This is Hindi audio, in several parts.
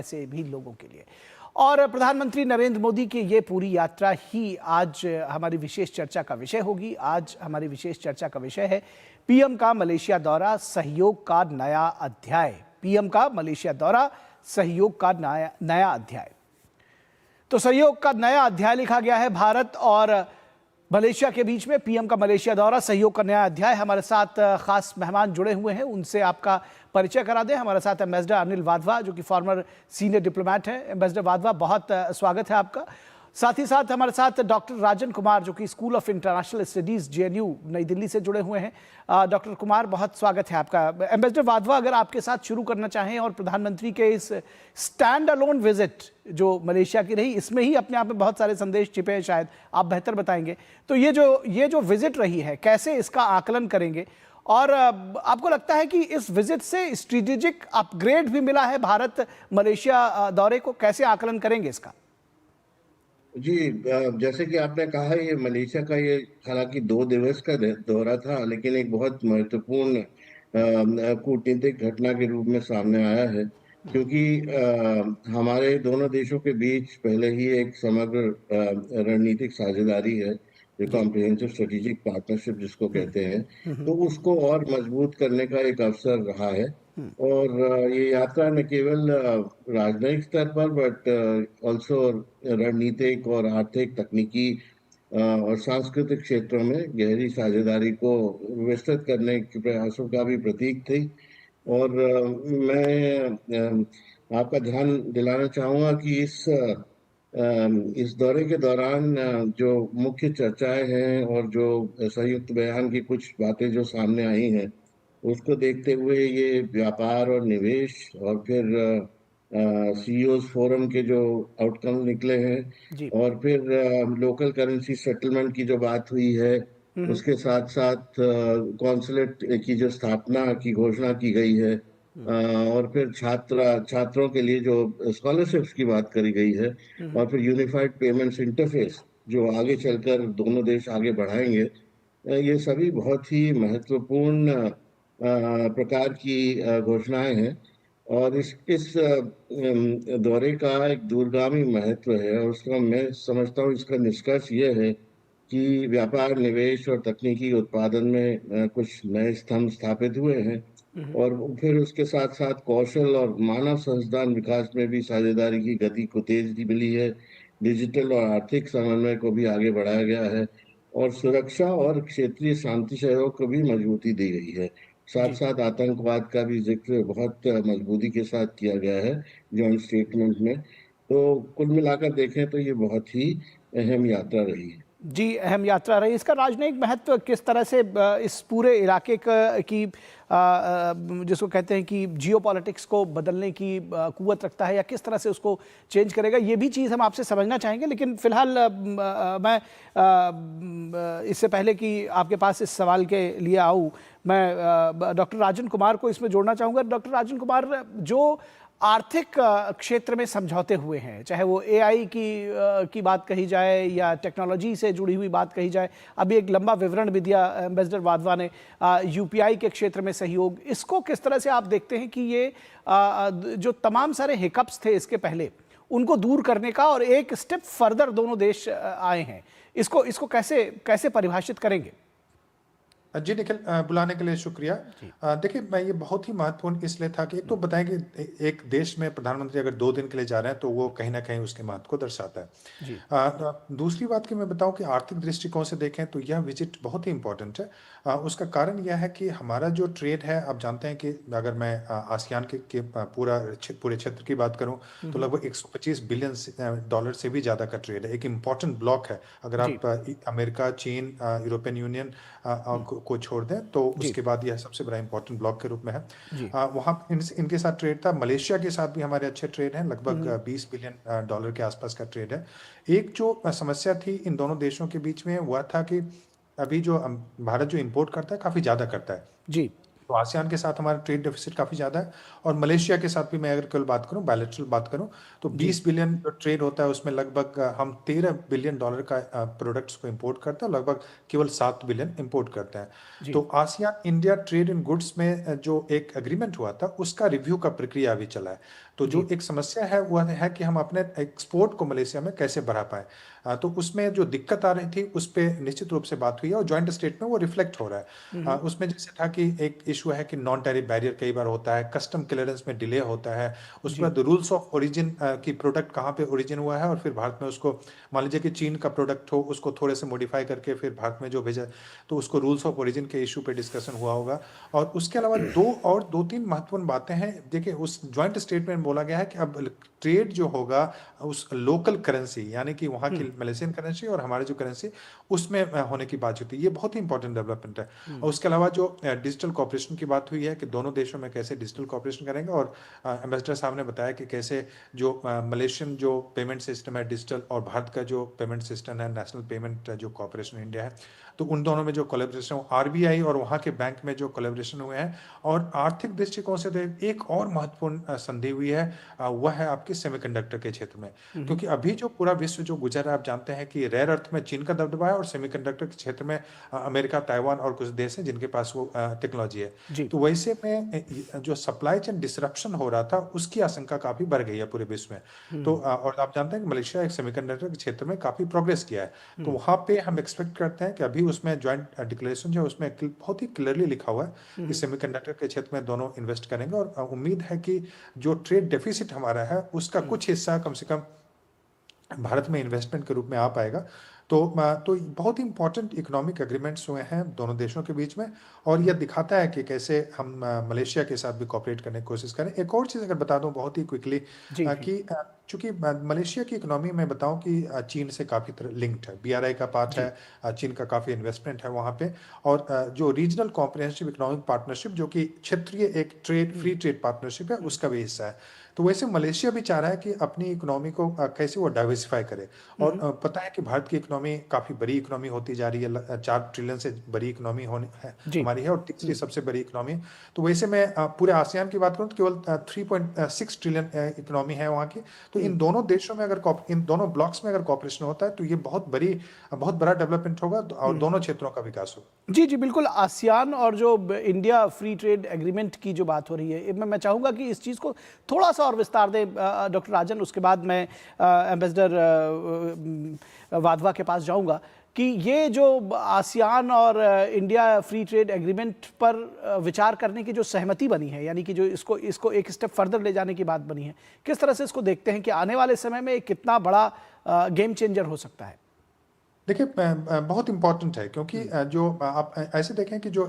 ऐसे भी लोगों के लिए। और प्रधानमंत्री नरेंद्र मोदी की ये पूरी यात्रा ही आज हमारी विशेष चर्चा का विषय होगी। आज हमारी विशेष चर्चा का विषय है पीएम का मलेशिया दौरा, सहयोग का नया अध्याय। पीएम का मलेशिया दौरा, सहयोग का नया अध्याय। तो सहयोग का नया अध्याय लिखा गया है भारत और मलेशिया के बीच में। पीएम का मलेशिया दौरा, सहयोग का नया अध्याय। हमारे साथ खास मेहमान जुड़े हुए हैं, उनसे आपका परिचय करा दें। हमारे साथ एम्बेसडर अनिल वाधवा, जो कि फॉर्मर सीनियर डिप्लोमेट हैं। एम्बेसडर वाधवा, बहुत स्वागत है आपका। साथ ही साथ हमारे साथ डॉक्टर राजन कुमार, जो कि school of international studies JNU नई दिल्ली से जुड़े हुए हैं। डॉक्टर कुमार, बहुत स्वागत है आपका। एम्बेसडर वाधवा, अगर आपके साथ शुरू करना चाहें और प्रधानमंत्री के इस स्टैंड अलोन विजिट जो मलेशिया की रही, इसमें ही अपने आप में बहुत सारे संदेश छिपे हैं, शायद आप बेहतर बताएंगे। तो ये जो विजिट रही है, कैसे इसका आकलन करेंगे? और आपको लगता है कि इस विजिट से स्ट्रेटेजिक अपग्रेड भी मिला है भारत मलेशिया दौरे को? कैसे आकलन करेंगे इसका? जी, जैसे कि आपने कहा, ये मलेशिया का ये हालांकि 2 दिवस का दौरा था, लेकिन एक बहुत महत्वपूर्ण कूटनीतिक घटना के रूप में सामने आया है, क्योंकि हमारे दोनों देशों के बीच पहले ही एक समग्र रणनीतिक साझेदारी है, जो कॉम्प्रिहेंसिव स्ट्रेटेजिक पार्टनरशिप जिसको कहते हैं। तो उसको और मजबूत करने का एक अवसर रहा है। और ये यात्रा न केवल राजनयिक स्तर पर बट ऑल्सो रणनीतिक और आर्थिक, तकनीकी और सांस्कृतिक क्षेत्रों में गहरी साझेदारी को विस्तृत करने के प्रयासों का भी प्रतीक थी। और मैं आपका ध्यान दिलाना चाहूँगा कि इस दौरे के दौरान जो मुख्य चर्चाएं हैं और जो संयुक्त बयान की कुछ बातें जो सामने आई हैं, उसको देखते हुए ये व्यापार और निवेश और फिर सीईओज फोरम के जो आउटकम निकले हैं, और फिर लोकल करेंसी सेटलमेंट की जो बात हुई है, उसके साथ साथ कॉन्सुलेट की जो स्थापना की घोषणा की गई है, और फिर छात्रों के लिए जो स्कॉलरशिप्स की बात करी गई है, और फिर यूनिफाइड पेमेंट्स इंटरफेस जो आगे चलकर दोनों देश आगे बढ़ाएंगे, ये सभी बहुत ही महत्वपूर्ण प्रकार की घोषणाएं हैं। और इस दौरे का एक दूरगामी महत्व है, और उसका मैं समझता हूँ इसका निष्कर्ष ये है कि व्यापार, निवेश और तकनीकी उत्पादन में कुछ नए स्तंभ स्थापित हुए हैं, और फिर उसके साथ साथ कौशल और मानव संसाधन विकास में भी साझेदारी की गति को तेजी मिली है। डिजिटल और आर्थिक समन्वय को भी आगे बढ़ाया गया है, और सुरक्षा और क्षेत्रीय शांति सहयोग को भी मजबूती दी गई है। साथ साथ आतंकवाद का भी जिक्र बहुत मजबूती के साथ किया गया है जॉइंट स्टेटमेंट में। तो कुल मिलाकर देखें तो ये बहुत ही अहम यात्रा रही है। जी, अहम यात्रा रही। इसका राजनयिक महत्व किस तरह से इस पूरे इलाके की जिसको कहते हैं कि जियोपॉलिटिक्स को बदलने की कुव्वत रखता है, या किस तरह से उसको चेंज करेगा, ये भी चीज़ हम आपसे समझना चाहेंगे। लेकिन फिलहाल मैं इससे पहले कि आपके पास इस सवाल के लिए आऊँ, मैं डॉक्टर राजन कुमार को इसमें जोड़ना चाहूँगा। डॉक्टर राजन कुमार, जो आर्थिक क्षेत्र में समझौते हुए हैं, चाहे वो एआई की बात कही जाए या टेक्नोलॉजी से जुड़ी हुई बात कही जाए, अभी एक लंबा विवरण भी दिया एम्बेसडर वाधवा ने, यूपीआई के क्षेत्र में सहयोग, इसको किस तरह से आप देखते हैं कि ये जो तमाम सारे हिकअप्स थे इसके पहले, उनको दूर करने का और एक स्टेप फर्दर दोनों देश आए हैं, इसको कैसे परिभाषित करेंगे? जी निखिल, बुलाने के लिए शुक्रिया। देखिए, मैं ये बहुत ही महत्वपूर्ण इसलिए था कि एक तो बताएं कि एक देश में प्रधानमंत्री अगर 2 दिन के लिए जा रहे हैं तो वो कहीं ना कहीं उसके महत्व को दर्शाता है। दूसरी बात कि मैं बताऊं कि आर्थिक दृष्टिकोण से देखें तो यह विजिट बहुत ही इंपॉर्टेंट है। उसका कारण यह है कि हमारा जो ट्रेड है, आप जानते हैं कि अगर मैं आसियान के पूरे क्षेत्र की बात करूं तो लगभग 125 बिलियन डॉलर से भी ज्यादा का ट्रेड है। एक इम्पॉर्टेंट ब्लॉक है। अगर आप अमेरिका, चीन, यूरोपियन यूनियन को छोड़ दें तो उसके बाद यह सबसे बड़ा इंपॉर्टेंट ब्लॉक के रूप में है। वहां इनके साथ ट्रेड था। मलेशिया के साथ भी हमारे अच्छे ट्रेड हैं, लगभग 20 बिलियन डॉलर के आसपास का ट्रेड है। एक जो समस्या थी इन दोनों देशों के बीच में वह था कि अभी जो भारत जो इंपोर्ट करता है काफी ज्यादा करता है। जी, तो आसियान के साथ हमारा ट्रेड डेफिसिट काफी ज्यादा है, और मलेशिया के साथ भी मैं अगर केवल बात करूं, बायलैटरल बात करूं, तो 20 बिलियन जो ट्रेड होता है उसमें लगभग हम 13 बिलियन डॉलर का प्रोडक्ट्स को इंपोर्ट करते हैं, लगभग केवल 7 बिलियन इंपोर्ट करते हैं। तो ASEAN India trade in goods में जो एक एग्रीमेंट हुआ था उसका रिव्यू का प्रक्रिया अभी चला है। तो जो एक समस्या है वो है कि हम अपने एक्सपोर्ट को मलेशिया में कैसे बढ़ा पाए। तो उसमें जो दिक्कत आ रही थी उस पे निश्चित रूप से बात हुई है और जॉइंट स्टेट में वो रिफ्लेक्ट हो रहा है। उसमें जैसे था कि एक इशू है कि नॉन टैरिफ बैरियर कई बार होता है, कस्टम क्लियरेंस में डिले होता है, उसके बाद रूल्स ऑफ ओरिजिन की प्रोडक्ट कहाँ पे ओरिजिन हुआ है और फिर भारत में उसको, मान लीजिए कि चीन का प्रोडक्ट हो, उसको थोड़े से मॉडिफाई करके फिर भारत में जो भेजा, तो उसको रूल्स ऑफ ओरिजिन के इशू पे डिस्कशन हुआ होगा। और उसके अलावा दो तीन महत्वपूर्ण बातें हैं। देखिए, उस जॉइंट स्टेटमेंट में बोला गया है कि अब ट्रेड जो होगा उस लोकल करेंसी यानी कि वहाँ की मलेशियन करेंसी और हमारे जो करेंसी उसमें होने की बात होती है। ये बहुत ही इंपॉर्टेंट डेवलपमेंट है। और उसके अलावा जो डिजिटल कॉपरेशन की बात हुई है कि दोनों देशों में कैसे डिजिटल कॉपरेशन करेंगे, और एम्बेसडर साहब ने बताया कि कैसे जो मलेशियन जो पेमेंट सिस्टम है डिजिटल और भारत का जो पेमेंट सिस्टम है नेशनल पेमेंट जो कॉपरेशन इंडिया है, तो उन दोनों में जो कोलैबोरेशन आरबीआई और वहाँ के बैंक में जो कोलैबोरेशन हुए हैं। और आर्थिक दृष्टिकोण से तो एक और महत्वपूर्ण संधि हुई है, वह है आपके सेमीकंडक्टर के क्षेत्र में। क्योंकि अभी जो पूरा विश्व जो गुजर रहा है, आप जानते हैं कि रेयर अर्थ में चीन का दबदबा है और सेमीकंडक्टर के क्षेत्र में अमेरिका, ताइवान और कुछ देश हैं जिनके पास वो टेक्नोलॉजी है। तो वैसे में जो सप्लाई चेन डिसरप्शन हो रहा था उसकी आशंका काफी बढ़ गई है पूरे विश्व में। तो और आप जानते हैं कि मलेशिया एक सेमीकंडक्टर के क्षेत्र में काफी प्रोग्रेस किया है। तो वहां पे हम एक्सपेक्ट करते हैं कि अभी उसमें ज्वाइंट डिक्लेरेशन जो उसमें बहुत ही क्लियरली लिखा हुआ है कि सेमीकंडक्टर के क्षेत्र में दोनों इन्वेस्ट करेंगे। और उम्मीद है कि जो ट्रेड डेफिसिट हमारा है उसका कुछ हिस्सा कम से कम भारत में इन्वेस्टमेंट के रूप में आ पाएगा। तो बहुत ही इंपॉर्टेंट इकोनॉमिक एग्रीमेंट्स हुए हैं दोनों देशों के बीच में, और यह दिखाता है कि कैसे हम मलेशिया के साथ भी कोऑपरेट करने की कोशिश करें। एक और चीज़ अगर बता दूं बहुत ही क्विकली कि चूंकि मलेशिया की इकोनॉमी में बताऊं कि चीन से काफ़ी लिंक्ड है, बीआरआई का पार्ट है, चीन का काफ़ी इन्वेस्टमेंट है वहाँ पे, और जो रीजनल कॉम्प्रिहेंसिव इकोनॉमिक पार्टनरशिप जो कि क्षेत्रीय एक फ्री ट्रेड पार्टनरशिप है उसका भी हिस्सा है। तो वैसे मलेशिया भी चाह रहा है कि अपनी इकोनॉमी को कैसे वो डाइवर्सिफाई करे। और पता है कि भारत की इकोनॉमी काफ़ी बड़ी इकोनॉमी होती जा रही है, 4 ट्रिलियन से बड़ी इकोनॉमी होने है हमारी है, और तीसरी सबसे बड़ी इकोनॉमी। तो वैसे में पूरे आसियान की बात करूँ तो केवल 3.6 ट्रिलियन इकोनॉमी है वहाँ की। तो इन दोनों देशों में अगर इन दोनों ब्लॉक्स में अगर कॉपरेशन होता है तो ये बहुत बड़ा डेवलपमेंट होगा और दोनों क्षेत्रों का विकास होगा। जी जी बिल्कुल। आसियान और जो इंडिया फ्री ट्रेड एग्रीमेंट की जो बात हो रही है, मैं चाहूँगा कि इस चीज़ को थोड़ा सा और विस्तार दें डॉक्टर राजन। उसके बाद मैं एम्बेसडर वाधवा के पास जाऊँगा कि ये जो आसियान और इंडिया फ्री ट्रेड एग्रीमेंट पर विचार करने की जो सहमति बनी है, यानी कि जो इसको एक स्टेप फर्दर ले जाने की बात बनी है, किस तरह से इसको देखते हैं कि आने वाले समय में कितना बड़ा गेम चेंजर हो सकता है? देखिए, बहुत इंपॉर्टेंट है क्योंकि जो आप ऐसे देखें कि जो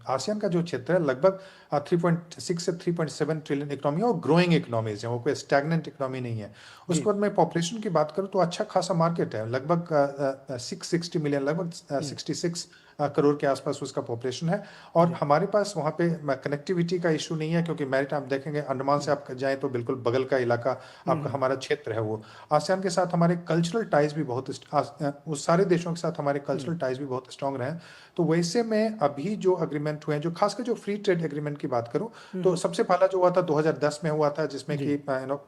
आसियान का जो क्षेत्र है लगभग 3.6 से 3.7 ट्रिलियन इकोनॉमी और ग्रोइंग इकोनॉमीज है, वो कोई स्टैग्नेंट इकोनॉमी नहीं है। उसके बाद मैं पॉपुलेशन की बात करूं तो अच्छा खासा मार्केट है, लगभग 660 मिलियन, लगभग 66 करोड़ के आसपास उसका पॉपुलेशन है। और हमारे पास वहाँ पे कनेक्टिविटी का इशू नहीं है क्योंकि मैरिट आप देखेंगे अंडमान से आप जाएं तो बिल्कुल बगल का इलाका आपका हमारा क्षेत्र है। वो आसियान के साथ हमारे कल्चरल टाइज भी बहुत, उस सारे देशों के साथ हमारे कल्चरल टाइज भी बहुत स्ट्रांग रहे। तो वैसे में अभी जो अग्रीमेंट हुए हैं, जो खासकर जो फ्री ट्रेड एग्रीमेंट की बात करूं तो सबसे पहला जो हुआ था 2010 में हुआ था, जिसमें कि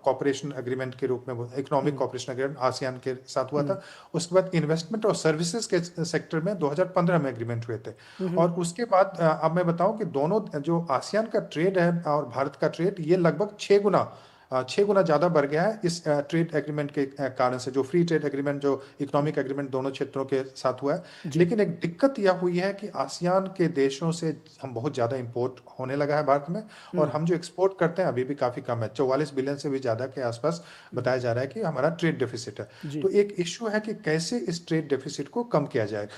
कॉपरेशन एग्रीमेंट के रूप में इकोनॉमिक कॉपरेशन एग्रीमेंट आसियान के साथ हुआ था। उसके बाद इन्वेस्टमेंट और सर्विसेज के सेक्टर में 2015 में एग्रीमेंट हुए थे। और उसके बाद अब मैं बताऊं कि दोनों जो आसियान का ट्रेड है और भारत का ट्रेड, ये लगभग 6 गुना ज्यादा बढ़ गया है इस ट्रेड एग्रीमेंट के कारण से, जो फ्री ट्रेड एग्रीमेंट, जो इकोनॉमिक एग्रीमेंट दोनों क्षेत्रों के साथ हुआ है। लेकिन एक दिक्कत यह हुई है कि आसियान के देशों से हम बहुत ज्यादा इंपोर्ट होने लगा है भारत में, और हम जो एक्सपोर्ट करते हैं अभी भी काफी कम है, 44 बिलियन से भी ज्यादा के आसपास बताया जा रहा है कि हमारा ट्रेड डेफिसिट है। तो एक इश्यू है कि कैसे इस ट्रेड डेफिसिट को कम किया जाए।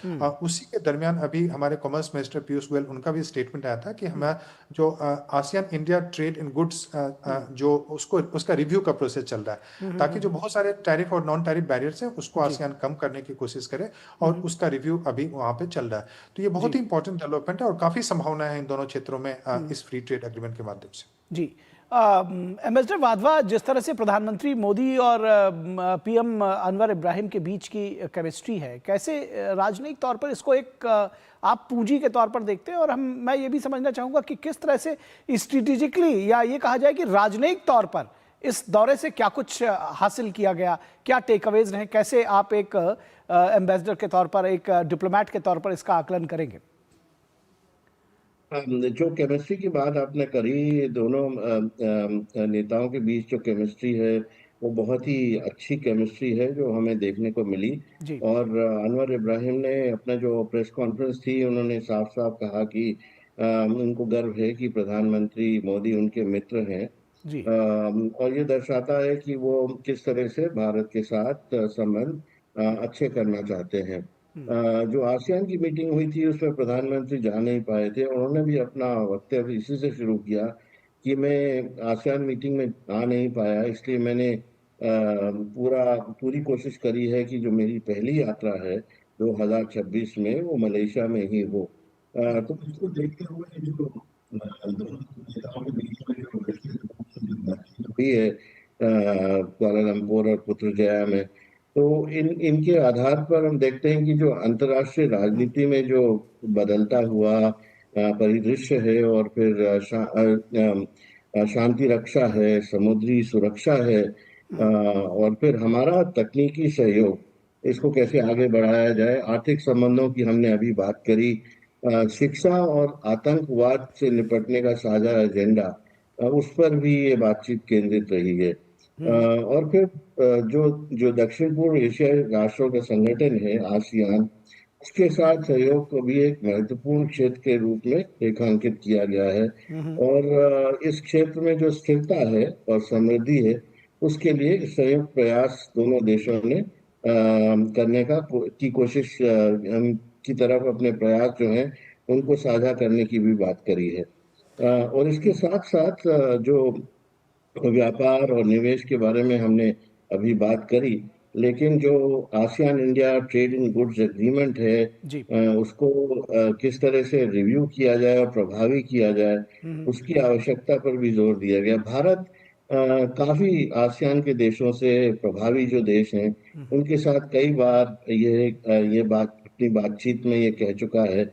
उसी के दरमियान अभी हमारे कॉमर्स मिनिस्टर पीयूष गोयल, उनका भी स्टेटमेंट आया था कि हमारा जो ASEAN India trade in goods जो उसका रिव्यू का प्रोसेस चल रहा है, ताकि जो बहुत सारे टैरिफ और नॉन टैरिफ बैरियर्स हैं उसको आसियान कम करने की कोशिश करे, और उसका रिव्यू अभी वहां पे चल रहा है। तो ये बहुत ही इंपॉर्टेंट डेवलपमेंट है और काफी संभावना है इन दोनों क्षेत्रों में इस फ्री ट्रेड एग्रीमेंट के माध्यम से। जी एम्बेसडर वाधवा, जिस तरह से प्रधानमंत्री मोदी और पीएम अनवर इब्राहिम के बीच की केमिस्ट्री है, कैसे राजनयिक तौर पर इसको एक आप पूंजी के तौर पर देखते हैं? और मैं ये भी समझना चाहूँगा कि किस तरह से स्ट्रेटेजिकली, या ये कहा जाए कि राजनयिक तौर पर इस दौरे से क्या कुछ हासिल किया गया, क्या टेक अवेज रहे, कैसे आप एक एम्बेसडर के तौर पर, एक डिप्लोमेट के तौर पर इसका आकलन करेंगे? जो केमिस्ट्री की बात आपने करी, दोनों नेताओं के बीच जो केमिस्ट्री है वो बहुत ही अच्छी केमिस्ट्री है जो हमें देखने को मिली। जी, और अनवर इब्राहिम ने अपना जो प्रेस कॉन्फ्रेंस थी उन्होंने साफ साफ कहा कि उनको गर्व है कि प्रधानमंत्री मोदी उनके मित्र हैं। जी, और ये दर्शाता है कि वो किस तरह से भारत के साथ संबंध अच्छे करना चाहते हैं। जो आसियान की मीटिंग हुई थी उसमें प्रधानमंत्री जा नहीं पाए थे। उन्होंने भी अपना वक्तव्य इसी से शुरू किया कि मैं आसियान मीटिंग में आ नहीं पाया, इसलिए मैंने पूरी कोशिश करी है कि जो मेरी पहली यात्रा है 2026 में वो मलेशिया में ही हो। तो इसको देखते हुए जो दोनों नेताओं के बीच में जो हुई है कुआलालंपुर और पुत्रजया में, तो इनके आधार पर हम देखते हैं कि जो अंतर्राष्ट्रीय राजनीति में जो बदलता हुआ परिदृश्य है और फिर शांति रक्षा है, समुद्री सुरक्षा है, और फिर हमारा तकनीकी सहयोग, इसको कैसे आगे बढ़ाया जाए, आर्थिक संबंधों की हमने अभी बात करी, शिक्षा और आतंकवाद से निपटने का साझा एजेंडा, उस पर भी ये बातचीत केंद्रित रही है। और फिर जो जो दक्षिण पूर्व एशियाई राष्ट्रों का संगठन है आसियान, उसके साथ सहयोग को भी एक महत्वपूर्ण क्षेत्र के रूप में रेखांकित किया गया है। और इस क्षेत्र में जो स्थिरता है और समृद्धि है उसके लिए संयुक्त प्रयास दोनों देशों ने करने की कोशिश की तरफ अपने प्रयास जो हैं उनको साझा करने की भी बात करी है। और इसके साथ साथ जो व्यापार और निवेश के बारे में हमने अभी बात करी, लेकिन जो ASEAN India trade in goods agreement है, जी, उसको किस तरह से रिव्यू किया जाए और प्रभावी किया जाए, उसकी आवश्यकता पर भी जोर दिया गया। भारत काफी आसियान के देशों से प्रभावी जो देश हैं उनके साथ कई बार ये बात अपनी बातचीत में ये कह चुका है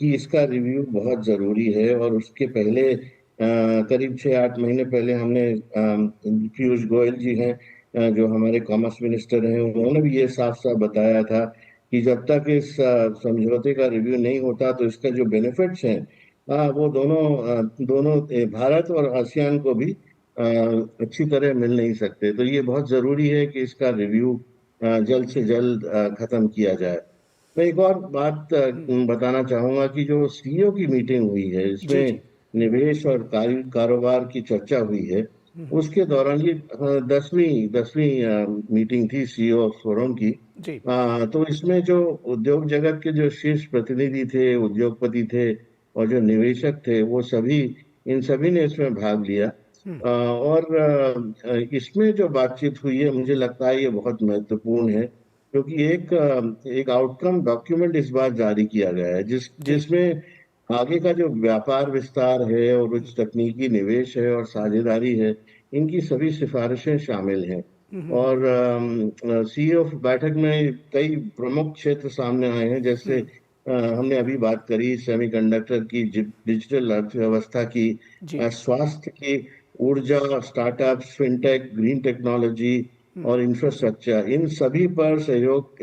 कि इसका रिव्यू बहुत जरूरी है। और उसके पहले करीब 6-8 महीने पहले हमने पीयूष गोयल जी हैं, जो हमारे कॉमर्स मिनिस्टर हैं, उन्होंने भी ये साफ साफ बताया था कि जब तक इस समझौते का रिव्यू नहीं होता तो इसका जो बेनिफिट्स हैं, वो दोनों भारत और आसियान को भी अच्छी तरह मिल नहीं सकते। तो ये बहुत जरूरी है कि इसका रिव्यू जल्द से जल्द खत्म किया जाए। मैं एक और बात बताना चाहूंगा कि जो सीईओ की मीटिंग हुई है जी, इसमें जी, निवेश और कारोबार की चर्चा हुई है। उसके दौरान ये 10वीं मीटिंग थी सीईओ फोरम की। जी, तो इसमें जो उद्योग जगत के जो शीर्ष प्रतिनिधि थे, उद्योगपति थे और जो निवेशक थे, वो सभी इन सभी ने इसमें भाग लिया। और इसमें जो बातचीत हुई है मुझे लगता है ये बहुत महत्वपूर्ण है, क्योंकि एक आउटकम डॉक्यूमेंट इस बार जारी किया गया है जी, जिसमें आगे का जो व्यापार विस्तार है और उच्च तकनीकी निवेश है और साझेदारी है, इनकी सभी सिफारिशें शामिल हैं। और सीईओ बैठक में कई प्रमुख क्षेत्र सामने आए हैं, जैसे हमने अभी बात करी सेमीकंडक्टर की, डिजिटल अर्थव्यवस्था की, जी, स्वास्थ्य की, ऊर्जा, स्टार्टअप्स, फिनटेक, ग्रीन टेक्नोलॉजी और इंफ्रास्ट्रक्चर, इन सभी पर सहयोग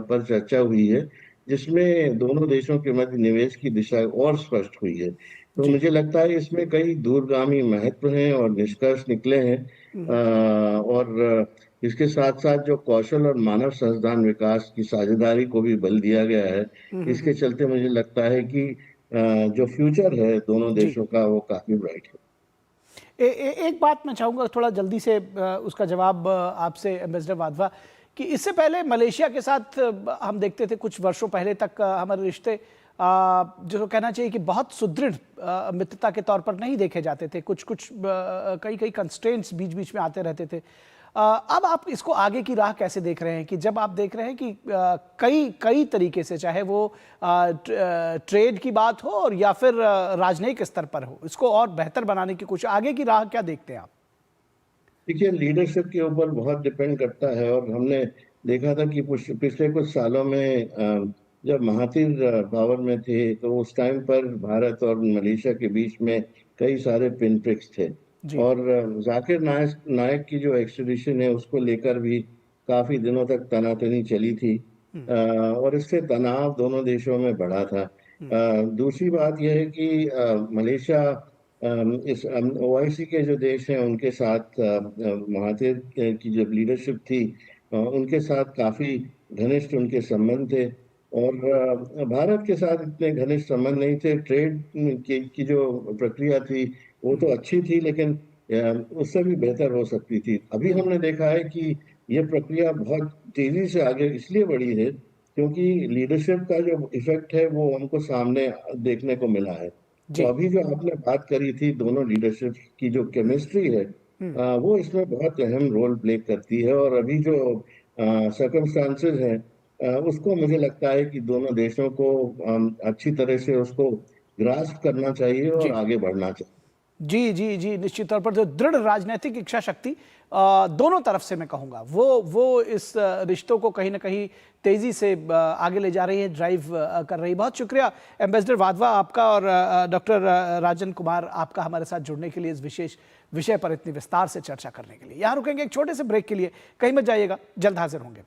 पर चर्चा हुई है, जिसमें दोनों देशों के मध्य निवेश की दिशा और स्पष्ट हुई है। तो जी, मुझे लगता है इसमें कई दूरगामी महत्व हैं और निष्कर्ष निकले हैं। और इसके साथ साथ जो कौशल और मानव संसाधन विकास की साझेदारी को भी बल दिया गया है। इसके चलते मुझे लगता है कि जो फ्यूचर है दोनों जी। देशों का वो काफी ब्राइट है। एक बात मैं चाहूँगा थोड़ा जल्दी से उसका जवाब आपसे एम्बेसडर वाधवा, कि इससे पहले मलेशिया के साथ हम देखते थे कुछ वर्षों पहले तक हमारे रिश्ते जो कहना चाहिए कि बहुत सुदृढ़ मित्रता के तौर पर नहीं देखे जाते थे। कुछ कुछ कई कई कंस्ट्रेंट्स बीच बीच में आते रहते थे। अब आप इसको आगे की राह कैसे देख रहे हैं, कि जब आप देख रहे हैं कि कई कई तरीके से, चाहे वो ट्रेड की बात हो और या फिर राजनयिक स्तर पर हो, इसको और बेहतर बनाने की कुछ आगे की राह क्या देखते हैं आप? देखिए, लीडरशिप के ऊपर बहुत डिपेंड करता है। और हमने देखा था कि पिछले कुछ सालों में जब महातिर पावर में थे तो उस टाइम पर भारत और मलेशिया के बीच में कई सारे पिन प्रिक्स थे। जी, और जाकिर नायक की जो एक्सट्रेडिशन है उसको लेकर भी काफी दिनों तक तनातनी चली थी। और इससे तनाव दोनों देशों में बढ़ा था। दूसरी बात यह है कि मलेशिया इस ओआईसी के जो देश हैं उनके साथ महातिर की जब लीडरशिप थी उनके साथ काफी घनिष्ठ उनके संबंध थे। और भारत के साथ इतने घनिष्ठ संबंध नहीं थे। ट्रेड की जो प्रक्रिया थी वो तो अच्छी थी, लेकिन उससे भी बेहतर हो सकती थी। अभी हमने देखा है कि ये प्रक्रिया बहुत तेजी से आगे इसलिए बढ़ी है क्योंकि लीडरशिप का जो इफेक्ट है वो हमको सामने देखने को मिला है। तो जी। अभी जो आपने बात करी थी दोनों लीडरशिप की जो केमिस्ट्री है वो इसमें बहुत अहम रोल प्ले करती है। और अभी जो सर्कमस्टांसेस हैं उसको मुझे लगता है कि दोनों देशों को अच्छी तरह से उसको ग्रास्प करना चाहिए और जी आगे बढ़ना चाहिए। जी जी जी, निश्चित तौर पर जो दृढ़ राजनीतिक इच्छा शक्ति दोनों तरफ से मैं कहूँगा वो इस रिश्तों को कहीं ना कहीं तेजी से आगे ले जा रही है, ड्राइव कर रही है। बहुत शुक्रिया एम्बेसडर वाधवा आपका, और डॉक्टर राजन कुमार आपका हमारे साथ जुड़ने के लिए, इस विशेष विषय पर इतनी विस्तार से चर्चा करने के लिए। यहाँ रुकेंगे एक छोटे से ब्रेक के लिए, कहीं मत जाइएगा, जल्द हाजिर होंगे।